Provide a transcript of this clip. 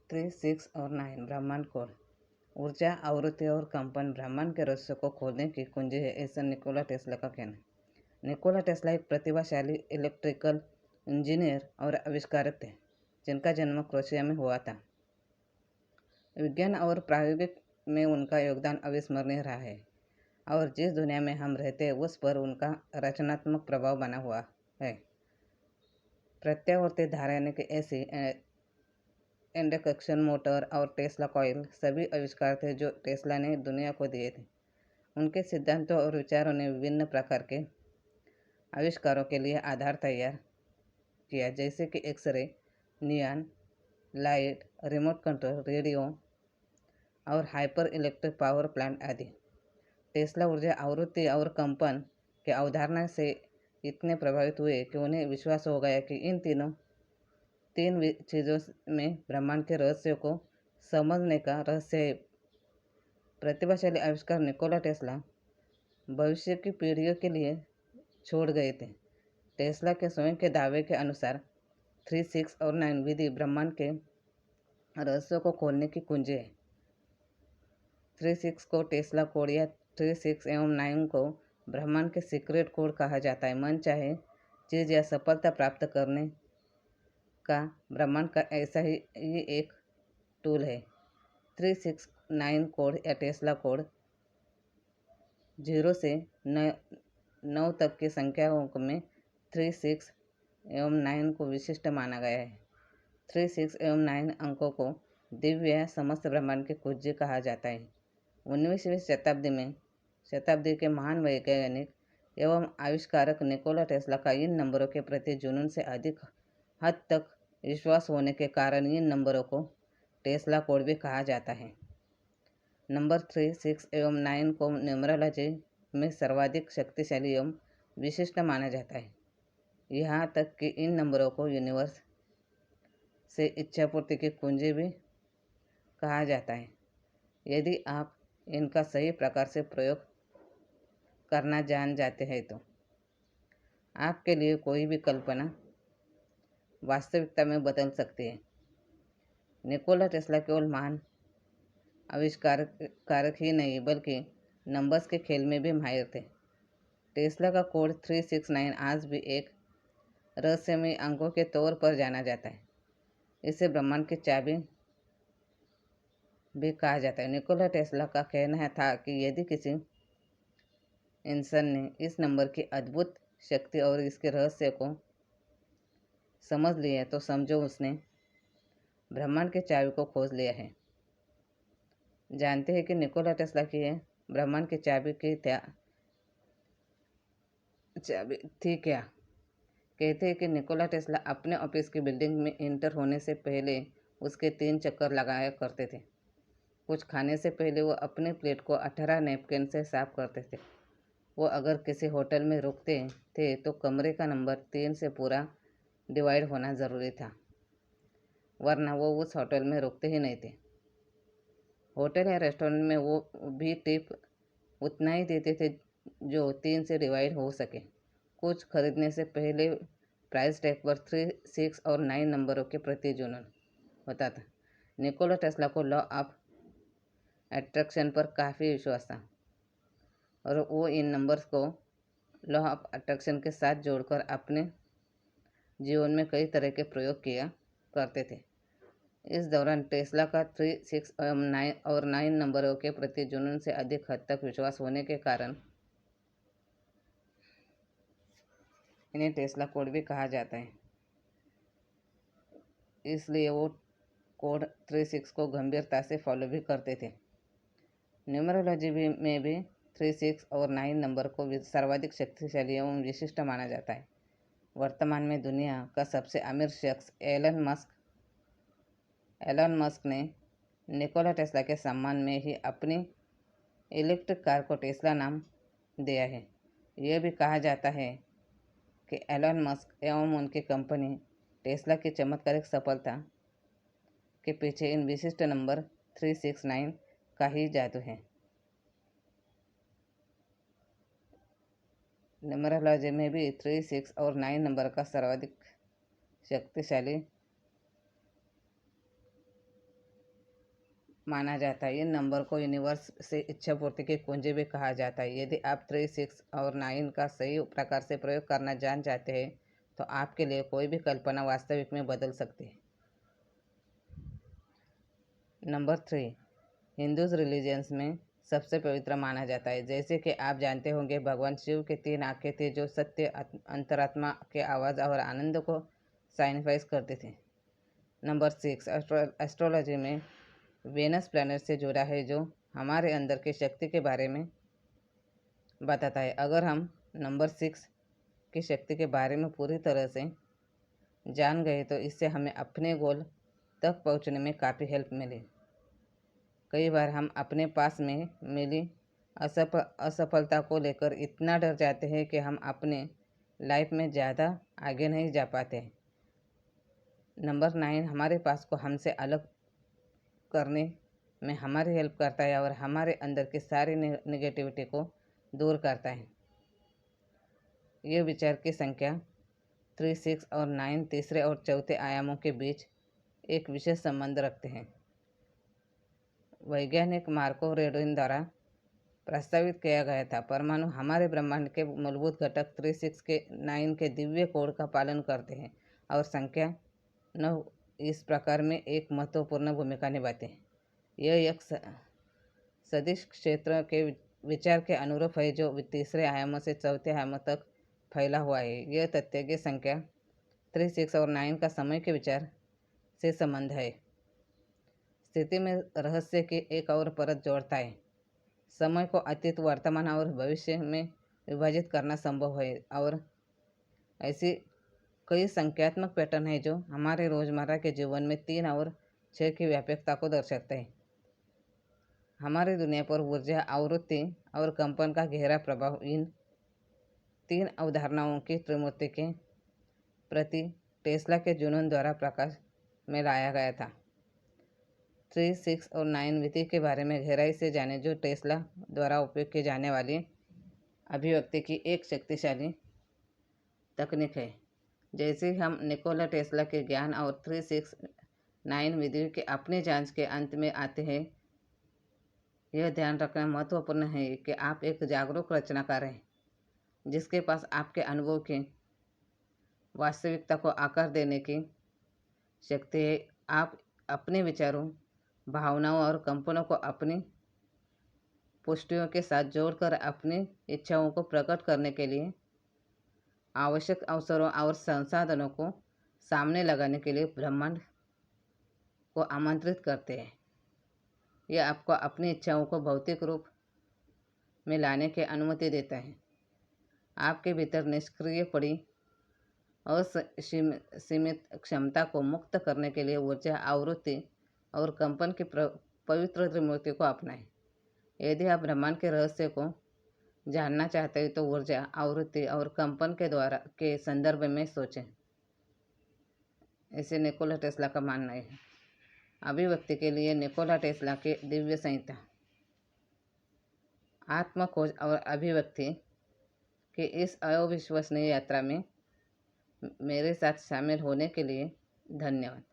3, 6 और 9 ब्रह्मांड कोड। ऊर्जा, आवृत्ति और कंपन ब्रह्मांड के रहस्य को खोलने की कुंजी है, ऐसा निकोला टेस्ला का कहना। निकोला टेस्ला एक प्रतिभाशाली इलेक्ट्रिकल इंजीनियर और आविष्कारक थे, जिनका जन्म क्रोएशिया में हुआ था। विज्ञान और प्रायोगिक में उनका योगदान अविस्मरणीय रहा है और जिस दुनिया में हम रहते हैं उस पर उनका रचनात्मक प्रभाव बना हुआ है। प्रत्यावर्ती धारा यानी कि ऐसी इंडक्शन मोटर और टेस्ला कॉइल सभी आविष्कार थे जो टेस्ला ने दुनिया को दिए थे। उनके सिद्धांतों और विचारों ने विभिन्न प्रकार के आविष्कारों के लिए आधार तैयार किया, जैसे कि X ray, neon light, remote control, radio और हाइपर इलेक्ट्रिक पावर प्लांट आदि। टेस्ला ऊर्जा, आवृत्ति और कंपन के अवधारणा से इतने प्रभावित हुए कि उन्हें विश्वास हो गया कि इन तीन चीज़ों में ब्रह्मांड के रहस्य को समझने का रहस्य है। प्रतिभाशाली आविष्कार निकोला टेस्ला भविष्य की पीढ़ियों के लिए छोड़ गए थे। टेस्ला के स्वयं के दावे के अनुसार 3, 6 और 9 विधि ब्रह्मांड के रहस्यों को खोलने की कुंजी है। 3, 6 को टेस्ला कोड या 3, 6 एवं 9 को ब्रह्मांड के सीक्रेट कोड कहा जाता है। मन चाहे चीज़ या सफलता प्राप्त करने का ब्रह्मांड का ऐसा ही एक टूल है। 3, 6, 9 कोड या टेस्ला कोड 0 से 9 तक की संख्याओं में 3, 6 एवं 9 को विशिष्ट माना गया है। 3, 6 एवं 9 अंकों को दिव्य या समस्त ब्रह्मांड की कुंजी कहा जाता है। 19वीं शताब्दी के महान वैज्ञानिक एवं आविष्कारक निकोला टेस्ला का इन नंबरों के प्रति जुनून से अधिक हद तक विश्वास होने के कारण इन नंबरों को टेस्ला कोड भी कहा जाता है। नंबर 3, 6 एवं 9 को न्यूमरोलॉजी में सर्वाधिक शक्तिशाली एवं विशिष्ट माना जाता है। यहाँ तक कि इन नंबरों को यूनिवर्स से इच्छापूर्ति की कुंजी भी कहा जाता है। यदि आप इनका सही प्रकार से प्रयोग करना जान जाते हैं तो आपके लिए कोई भी कल्पना वास्तविकता में बदल सकती है। निकोला टेस्ला केवल महान आविष्कारक ही नहीं बल्कि नंबर्स के खेल में भी माहिर थे। टेस्ला का कोड 3, 6, 9 आज भी एक रहस्यमय अंकों के तौर पर जाना जाता है। इसे ब्रह्मांड की चाबी भी कहा जाता है। निकोला टेस्ला का कहना था कि यदि किसी इंसान ने इस नंबर की अद्भुत शक्ति और इसके रहस्य को समझ लिया तो समझो उसने ब्रह्मांड की चाबी को खोज लिया है। जानते हैं कि निकोला टेस्ला की ब्रह्मांड की चाबी थी क्या? कहते हैं कि निकोला टेस्ला अपने ऑफिस की बिल्डिंग में एंटर होने से पहले उसके 3 चक्कर लगाया करते थे। कुछ खाने से पहले वो अपने प्लेट को 18 नैपकिन से साफ करते थे। वो अगर किसी होटल में रुकते थे तो कमरे का नंबर 3 से पूरा डिवाइड होना ज़रूरी था, वरना वो उस होटल में रुकते ही नहीं थे। होटल या रेस्टोरेंट में वो भी टिप उतना ही देते थे जो 3 से डिवाइड हो सके। कुछ खरीदने से पहले प्राइस टैग पर 3, 6 और 9 नंबरों के प्रति जुनून होता था। निकोला टेस्ला को लॉ ऑफ अट्रैक्शन पर काफ़ी विश्वास था और वो इन नंबर्स को लॉ ऑफ अट्रैक्शन के साथ जोड़कर अपने जीवन में कई तरह के प्रयोग किया करते थे। इस दौरान टेस्ला का 3, 6 और 9 नंबरों के प्रति जुनून से अधिक हद तक विश्वास होने के कारण इन्हें टेस्ला कोड भी कहा जाता है। इसलिए वो कोड 3, 6 को गंभीरता से फॉलो भी करते थे। न्यूमरोलॉजी में भी 3, 6 और 9 नंबर को सर्वाधिक शक्तिशाली एवं विशिष्ट माना जाता है। वर्तमान में दुनिया का सबसे अमीर शख्स एलन मस्क ने निकोला टेस्ला के सम्मान में ही अपनी इलेक्ट्रिक कार को टेस्ला नाम दिया है। यह भी कहा जाता है कि एलन मस्क एवं उनकी कंपनी टेस्ला की चमत्कारिक सफलता के पीछे इन विशिष्ट नंबर 3, 6, 9 का ही जादू है। न्यूमरोलॉजी में भी 3, 6 और 9 नंबर का सर्वाधिक शक्तिशाली माना जाता है। इन नंबर को यूनिवर्स से इच्छा पूर्ति की कुंजी भी कहा जाता है। यदि आप 3, 6 और 9 का सही प्रकार से प्रयोग करना जान जाते हैं तो आपके लिए कोई भी कल्पना वास्तविक में बदल सकती है। नंबर 3 हिंदूज रिलीजियंस में सबसे पवित्र माना जाता है। जैसे कि आप जानते होंगे, भगवान शिव के 3 आंखें थी जो सत्य, अंतरात्मा के आवाज़ और आनंद को साइनिफाइज करते थे। नंबर 6 एस्ट्रोलॉजी में वेनस प्लैनेट से जुड़ा है जो हमारे अंदर की शक्ति के बारे में बताता है। अगर हम नंबर 6 की शक्ति के बारे में पूरी तरह से जान गए तो इससे हमें अपने गोल तक पहुंचने में काफ़ी हेल्प मिली। कई बार हम अपने पास में मिली असफलता को लेकर इतना डर जाते हैं कि हम अपने लाइफ में ज़्यादा आगे नहीं जा पाते। नंबर 9 हमारे पास को हमसे अलग करने में हमारी हेल्प करता है और हमारे अंदर की सारी नेगेटिविटी को दूर करता है। ये विचार की संख्या 3, 6 और 9 तीसरे और चौथे आयामों के बीच एक विशेष संबंध रखते हैं। वैज्ञानिक मार्को रेडोइन द्वारा प्रस्तावित किया गया था। परमाणु हमारे ब्रह्मांड के मूलभूत घटक 3, 6 के 9 के दिव्य कोड का पालन करते हैं और संख्या 9 इस प्रकार में एक महत्वपूर्ण भूमिका निभाते हैं। यह एक सदिश क्षेत्र के विचार के अनुरूप है जो तीसरे आयामों से चौथे आयामों तक फैला हुआ है। यह तथ्य की संख्या 3, 6 और 9 का समय के विचार से संबंध है। स्थिति में रहस्य की एक और परत जोड़ता है। समय को अतीत, वर्तमान और भविष्य में विभाजित करना संभव है और ऐसी कई संख्यात्मक पैटर्न है जो हमारे रोजमर्रा के जीवन में 3 और 6 की व्यापकता को दर्शाते हैं। हमारी दुनिया पर ऊर्जा, आवृत्ति और कंपन का गहरा प्रभाव इन 3 अवधारणाओं की त्रिमूर्ति के प्रति टेस्ला के जुनून द्वारा प्रकाश में लाया गया था। 3, 6 और 9 विधि के बारे में गहराई से जाने जो टेस्ला द्वारा उपयोग की जाने वाली अभिव्यक्ति की एक शक्तिशाली तकनीक है। जैसे हम निकोला टेस्ला के ज्ञान और 3, 6, 9 विधि के अपने जांच के अंत में आते हैं, यह ध्यान रखना महत्वपूर्ण है कि आप एक जागरूक रचनाकार हैं जिसके पास आपके अनुभव की वास्तविकता को आकार देने की शक्ति है। आप अपने विचारों, भावनाओं और कंपनों को अपनी पुष्टियों के साथ जोड़कर अपनी इच्छाओं को प्रकट करने के लिए आवश्यक अवसरों और संसाधनों को सामने लगाने के लिए ब्रह्मांड को आमंत्रित करते हैं। यह आपको अपनी इच्छाओं को भौतिक रूप में लाने की अनुमति देता है। आपके भीतर निष्क्रिय पड़ी और सीमित क्षमता को मुक्त करने के लिए ऊर्जा, आवृत्ति और कंपन की पवित्र त्रिमूर्ति को अपनाएं। यदि आप ब्रह्मांड के रहस्य को जानना चाहते हैं तो ऊर्जा, आवृत्ति और कंपन के संदर्भ में सोचें। ऐसे निकोला टेस्ला का मानना है। अभिव्यक्ति के लिए निकोला टेस्ला की दिव्य संहिता। आत्मखोज और अभिव्यक्ति की इस अविश्वसनीय यात्रा में मेरे साथ शामिल होने के लिए धन्यवाद।